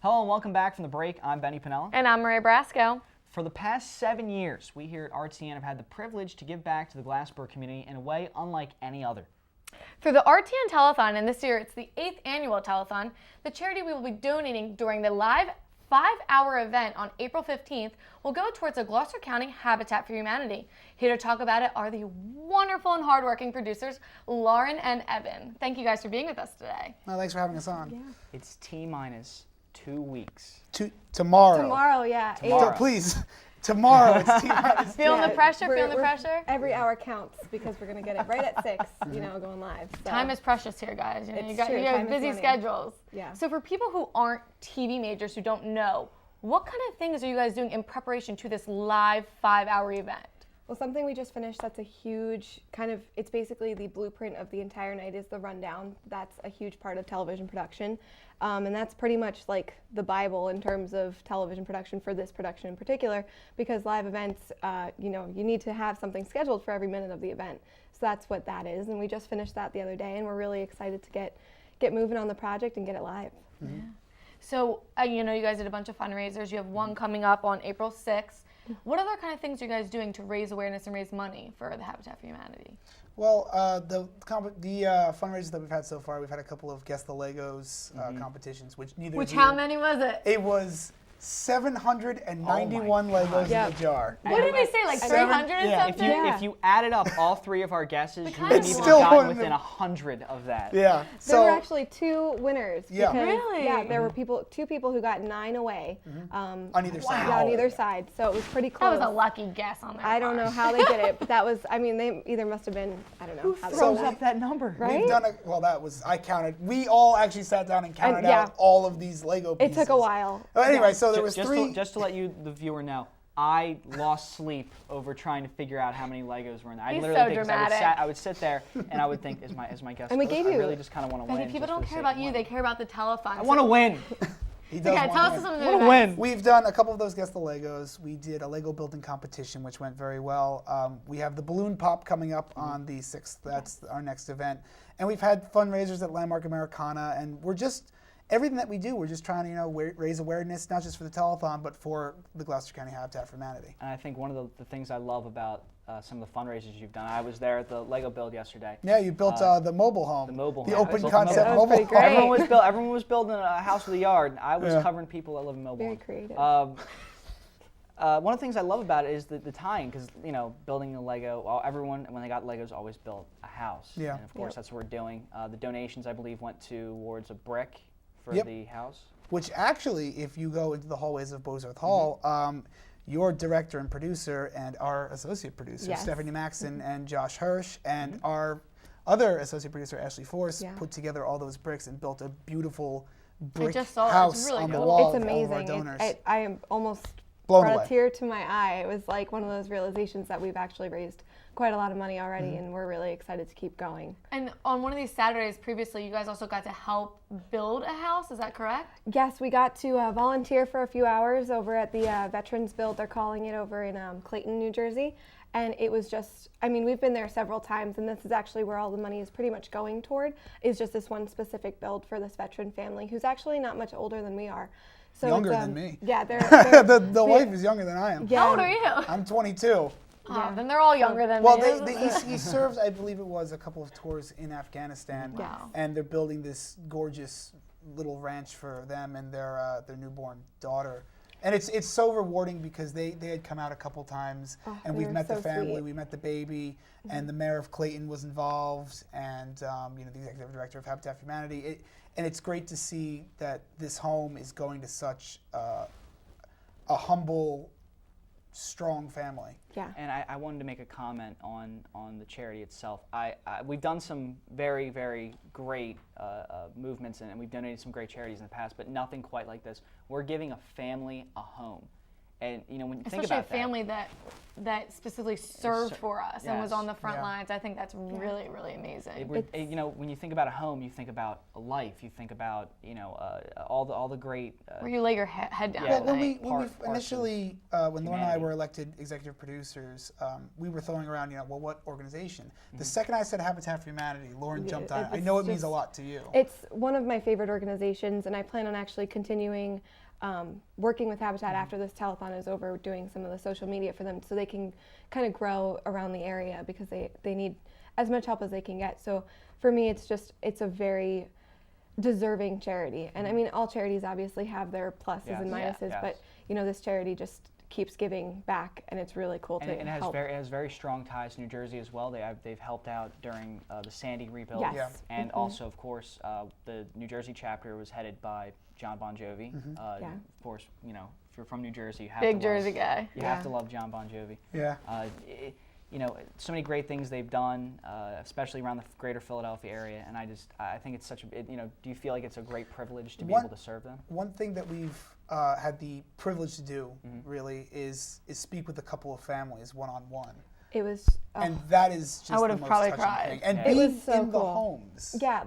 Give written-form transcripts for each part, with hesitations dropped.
Hello and welcome back from the break. I'm Benny Pinella. And I'm Maria Brasco. For the past 7 years, we here at RTN have had the privilege to give back to the Glassboro community in a way unlike any other. Through the RTN Telethon, and this year it's the 8th annual Telethon, the charity we will be donating during the live 5-hour event on April 15th will go towards the Gloucester County Habitat for Humanity. Here to talk about it are the wonderful and hardworking producers, Lauren and Evan. Thank you guys for being with us today. Well, thanks for having us on. Yeah. It's T-minus 2 weeks. Tomorrow. Tomorrow, yeah. Tomorrow. Please, tomorrow it's T-minus. Feeling the pressure? We're- Feeling the we're- pressure? Every hour counts because we're going to get it right at 6, going live. So. Time is precious here, guys. You know, It's you got true. you have Time is busy money. schedules. Yeah. So for people who aren't TV majors who don't know, what kind of things are you guys doing in preparation to this live 5-hour event? Well, something we just finished that's a huge it's basically the blueprint of the entire night is the rundown. That's a huge part of television production. And that's pretty much like the Bible in terms of television production for this production in particular, because live events, you need to have something scheduled for every minute of the event. So that's what that is. And we just finished that the other day, and we're really excited to get moving on the project and get it live. Yeah. So, you guys did a bunch of fundraisers. You have one coming up on April 6th. What other kind of things are you guys doing to raise awareness and raise money for the Habitat for Humanity? Well, the fundraisers that we've had so far, we've had a couple of Guess the Legos competitions, which neither of you- How many was it? It was 791 Legos Yep. in a jar. What did we say, like 300 and yeah, something? Yeah. If you added up all 3 of our guesses, you kind wouldn't of even still have gotten wouldn't within have- 100 of that. Yeah. There So were actually 2 winners. Yeah. Because, Really? Yeah, there were 2 people who got 9 away. on either side. Yeah, on either side. So it was pretty That close. was a lucky guess on their I don't part. know how they did it, but that was, they either must have been, I don't know. How they Throws did it. up that number. Right? We've done I counted. We all actually sat down and counted yeah. out all of these Lego It pieces. took a while. Anyway, so there was just 3. just to let you, the viewer, know, I lost sleep over trying to figure out how many Legos were in there. I He's literally so did, 'cause dramatic. I would sit there and I would think, is my guess? And we close? gave I you- really just kind of want to Benny, win. people just for don't the care sake about of you, they winning. care about the telethon. I want to win. He does Yeah, want tell to us win. something I want to nice. win. We've done a couple of those Guess the Legos. We did a Lego building competition, which went very well. We have the balloon pop coming up on the 6th. That's our next event. And we've had fundraisers at Landmark Americana, and everything that we do, we're just trying to raise awareness, not just for the telethon, but for the Gloucester County Habitat for Humanity. And I think one of the things I love about some of the fundraisers you've done, I was there at the Lego build yesterday. Yeah, you built the mobile home. The mobile The home. I open built the concept mobile home. mobile That was pretty home. great. Everyone was building a house with a yard. I was Yeah. covering people that live in mobile Very home. creative. One of the things I love about it is the tying, because building a Lego. Well, everyone when they got Legos always built a house. Yeah. And of course Yep. that's what we're doing. The donations I believe went towards a brick for Yep. the house. Which actually, if you go into the hallways of Bosworth Hall, your director and producer and our associate producer, Yes. Stephanie Maxon and Josh Hirsch, and our other associate producer, Ashley Force, Yeah. put together all those bricks and built a beautiful brick just saw it. It's house really on the cool. wall It's of all of our amazing. donors. I am almost Blown brought away. a tear to my eye. It was like one of those realizations that we've actually raised quite a lot of money already, and we're really excited to keep going. And on one of these Saturdays previously, you guys also got to help build a house. Is that correct? Yes, we got to volunteer for a few hours over at the Veterans Build, they're calling it, over in Clayton, New Jersey. And it was just, we've been there several times, and this is actually where all the money is pretty much going toward, is just this one specific build for this veteran family, who's actually not much older than we are. So Younger it's, than me. Yeah, they're the wife is younger than I am. Yeah. How old are you? I'm 22. Oh, then they're all younger than Well, me. he served, I believe it was, a couple of tours in Afghanistan, Wow. and they're building this gorgeous little ranch for them and their newborn daughter. And it's so rewarding because they had come out a couple times, and they we've were met the so family, sweet. we met the baby, and the mayor of Clayton was involved, and the executive director of Habitat for Humanity. And it's great to see that this home is going to such a humble, strong family. Yeah. And I wanted to make a comment on the charity itself. We've done some very, very great movements, and we've donated some great charities in the past, but nothing quite like this. We're giving a family a home. And when you think Especially about a family that specifically served for us and was yes. on the front Yeah. lines, I think that's really, really amazing. when you think about a home, you think about a life. You think about all the great. Where you lay your head down Yeah. at Well, night. when we Parts initially, of when Lauren and I humanity. were elected executive producers, we were throwing around, what organization? The second I said Habitat for Humanity, Lauren jumped on it. I it's know it means a just- lot to you. It's one of my favorite organizations, and I plan on actually continuing working with Habitat after this telethon is over, doing some of the social media for them so they can kind of grow around the area because they need as much help as they can get. So for me, it's a very deserving charity. And I mean, all charities obviously have their pluses Yes. and Yeah. minuses, Yes. but this charity just keeps giving back, and it's really cool And to it has help. very strong ties to New Jersey as well. They've helped out during the Sandy rebuild, Yes. Yeah. and also of course the New Jersey chapter was headed by John Bon Jovi. Yeah. Of course, if you're from New Jersey, you have Big to love, Jersey guy. You have Yeah. to love John Bon Jovi. Yeah. So many great things they've done, especially around the greater Philadelphia area. And I think it's such a, do you feel like it's a great privilege to be One- able to serve them? One thing that we've had the privilege to do, really, is speak with a couple of families one-on-one. It was And that is just I would the have most probably touching cried. thing. And Yeah. It being was so in the cool. homes. Yeah,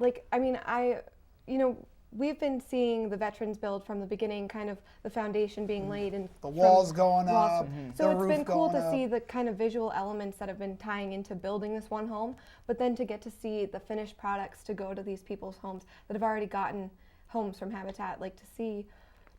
we've been seeing the veterans build from the beginning, kind of the foundation being laid and The from walls going walls- up, So the it's roof been cool going to up. see the kind of visual elements that have been tying into building this one home, but then to get to see the finished products to go to these people's homes that have already gotten homes from Habitat, like to see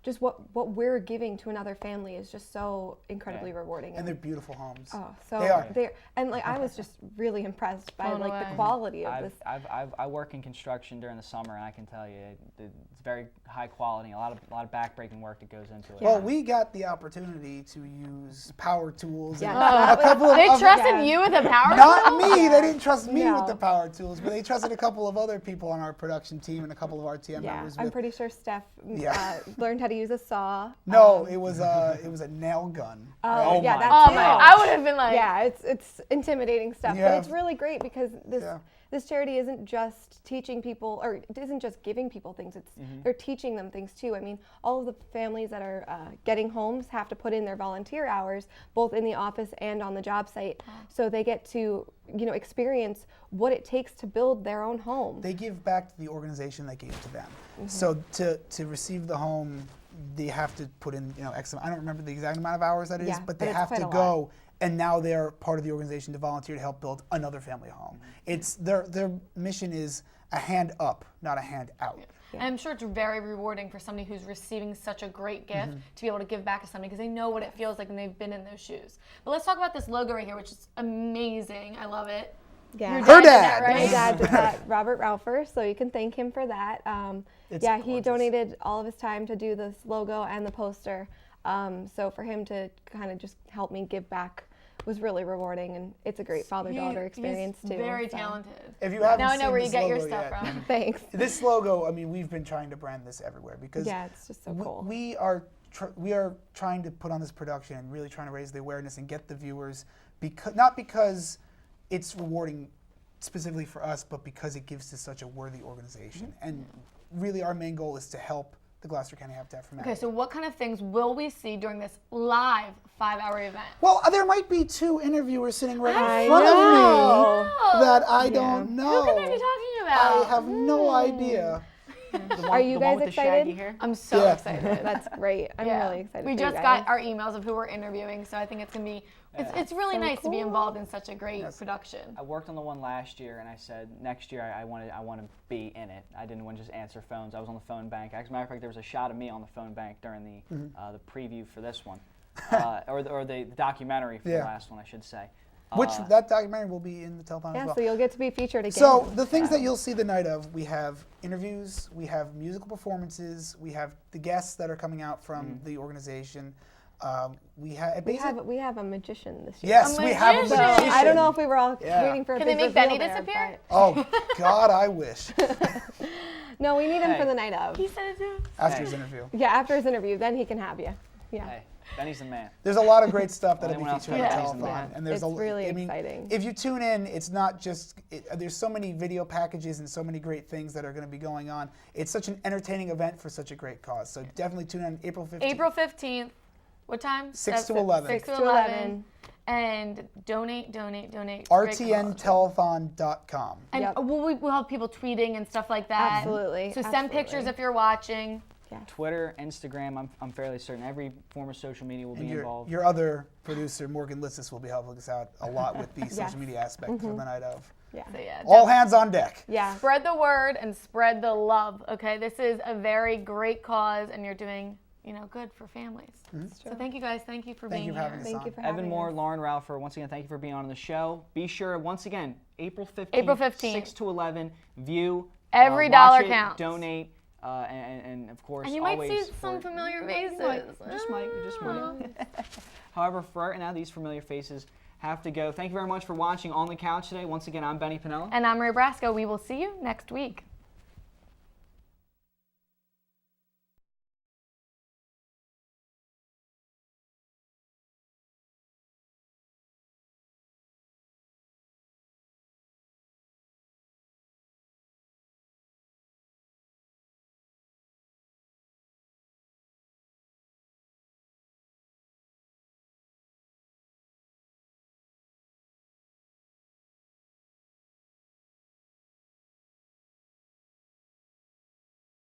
just what we're giving to another family is just so incredibly Yeah. rewarding. And they're beautiful homes. so They are. they're and I was just really impressed by Blown the away. quality of this. I work in construction during the summer, and I can tell you it's very high quality. A lot of backbreaking work that goes into it. Well, we got the opportunity to use power tools. Yeah, And that a couple of They other- trusted Yeah. you with a power Not tool? me. They didn't trust me No. with the power tools, but they trusted a couple of other people on our production team and a couple of RTM Yeah, members. I'm with- pretty sure Steph Yeah. learned how to use a saw. No, it was a nail gun. Oh, yeah, my that Oh too. my! I would have been like, Yeah, it's intimidating stuff, Yeah. but it's really great because Yeah. this charity isn't just teaching people, or it isn't just giving people things. It's they're teaching them things too. I mean, all of the families that are getting homes have to put in their volunteer hours, both in the office and on the job site, so they get to experience what it takes to build their own home. They give back to the organization that gave to them. So to receive the home, they have to put in X amount. I don't remember the exact amount of hours that is, Yeah, but but they it's have quite to a lot. go. And now they're part of the organization to volunteer to help build another family home. It's their mission is a hand up, not a hand out. And I'm sure it's very rewarding for somebody who's receiving such a great gift to be able to give back to somebody because they know what it feels like and they've been in those shoes. But let's talk about this logo right here, which is amazing. I love it. Yeah. Your Her did that, dad. My right? dad did that, Robert Ralpher, so you can thank him for that. It's Yeah, he gorgeous. donated all of his time to do this logo and the poster. So for him to kind of just help me give back was really rewarding, and it's a great father-daughter experience He's too. very so. talented. If you haven't Now I know seen where you this get your logo stuff yet, from. Thanks. This logo, I mean, we've been trying to brand this everywhere because Yeah, it's just so cool. we are trying to put on this production and really trying to raise the awareness and get the viewers not because it's rewarding specifically for us, but because it gives to such a worthy organization. And really, our main goal is to help the Gloucester County Habitat for Humanity. Okay, so what kind of things will we see during this live 5-hour event? Well, there might be two interviewers sitting right I in front of know. me that I don't know. Who can they be talking about? I have no idea. Are you the guys one with the shaggy excited? hair? I'm so Yeah. excited. That's great. I'm Yeah. really excited. We for you just guys. got our emails of who we're interviewing, so I think it's gonna be it's really So nice to be cool. involved in such a great production. I worked on the one last year, and I said next year I want to be in it. I didn't want to just answer phones. I was on the phone bank. As a matter of fact, there was a shot of me on the phone bank during the preview for this one, or the documentary for Yeah. the last one, I should say. Which that documentary will be in the telethon as Yeah, well. so you'll get to be featured again. So the things that you'll see the night of, we have interviews, we have musical performances, we have the guests that are coming out from the organization. We have we have a magician this year. yes, A we have a magician. magician. I don't know if we were all Yeah. waiting for a Can they big make Benny reveal there, disappear? but- Oh God, I wish. No, we need him for Hey. the night of. He said it too. After his interview, Yeah, after his interview, then he can have you. Yeah. Hey, Benny's the man. there's a lot of great stuff that'll be Anyone else featured on the got anything to telethon, add? and there's It's really I mean, exciting. if you tune in, it's not just there's so many video packages and so many great things that are going to be going on. It's such an entertaining event for such a great cause. So definitely tune in April 15th. April 15th. What time? 6 to That's it. 11. 6 to 6 to 11. And donate. rtntelethon.com. And Yep. we'll have people tweeting and stuff like that. Absolutely, So send absolutely. pictures if you're watching. Yes. Twitter, Instagram, I'm fairly certain every form of social media will be And involved. your other producer, Morgan Lissis, will be helping us out a lot with the social media aspect for the night of. Yeah. So yeah, All hands on deck. Yeah. spread the word and spread the love. Okay, this is a very great cause, and you're doing good for families. So thank you guys. Thank you for Thank being you for here. having us Thank on. you for Evan having Moore, us. Lauren Ralpher, once again, thank you for being on the show. Be sure, once again, April 15th, April 15th. 6 to 11, view. Every watch dollar it, counts. Donate, and of course, And you might always see some support- familiar You faces. might, you just might. However, for right now, these familiar faces have to go. Thank you very much for watching On the Couch today. Once again, I'm Benny Pinella. And I'm Ray Brasco. We will see you next week.